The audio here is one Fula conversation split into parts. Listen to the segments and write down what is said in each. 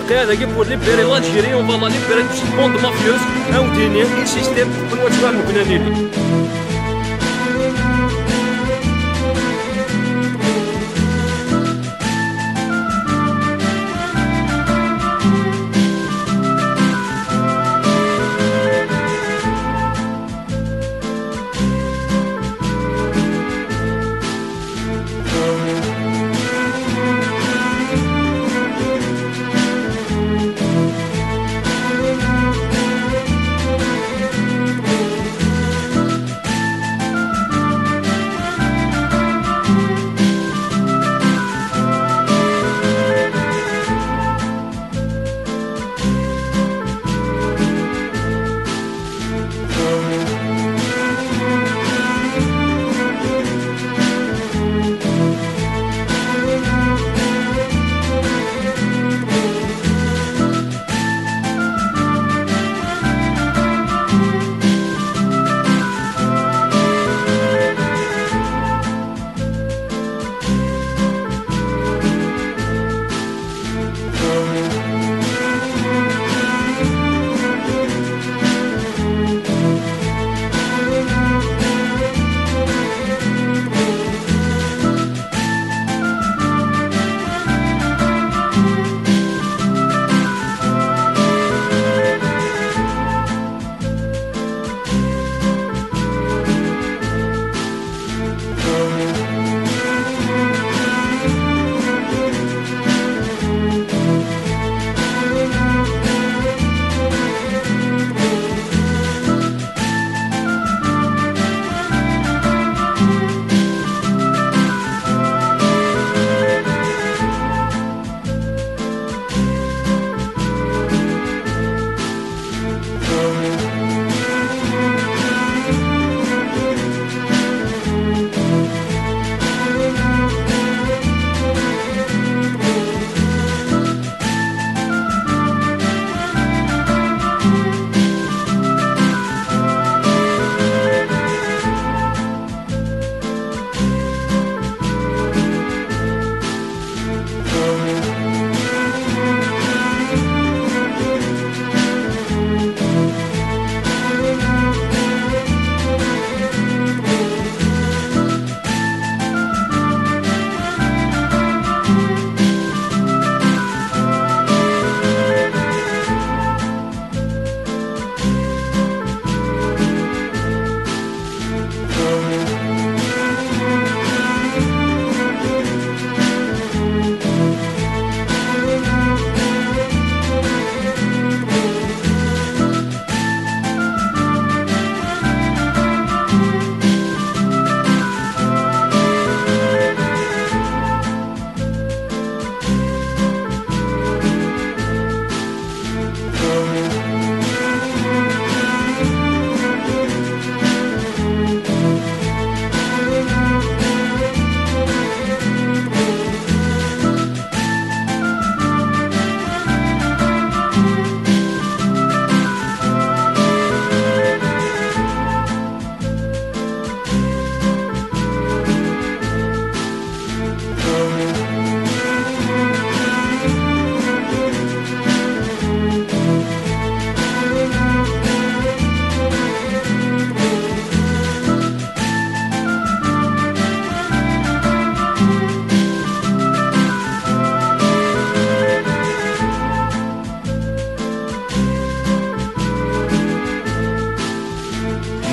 هذا pour libérer l'Algérie, on va la libérer de cette bande mafieuse, عاوديني un système بالواجبة اللبنانيين.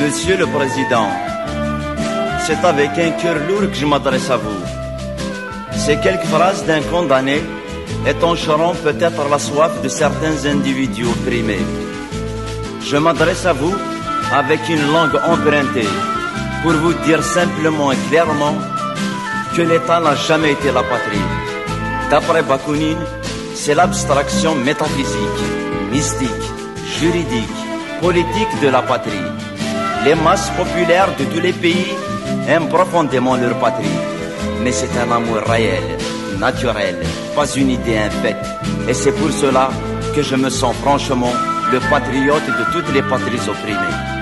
Monsieur le Président, c'est avec un cœur lourd que je m'adresse à vous. Ces quelques phrases d'un condamné étancheront peut-être la soif de certains individus opprimés. Je m'adresse à vous avec une langue empruntée pour vous dire simplement et clairement que l'État n'a jamais été la patrie. D'après Bakounine, c'est l'abstraction métaphysique, mystique, juridique, politique de la patrie. Les masses populaires de tous les pays aiment profondément leur patrie. Mais c'est un amour réel, naturel, pas une idée infecte. Et c'est pour cela que je me sens franchement le patriote de toutes les patries opprimées.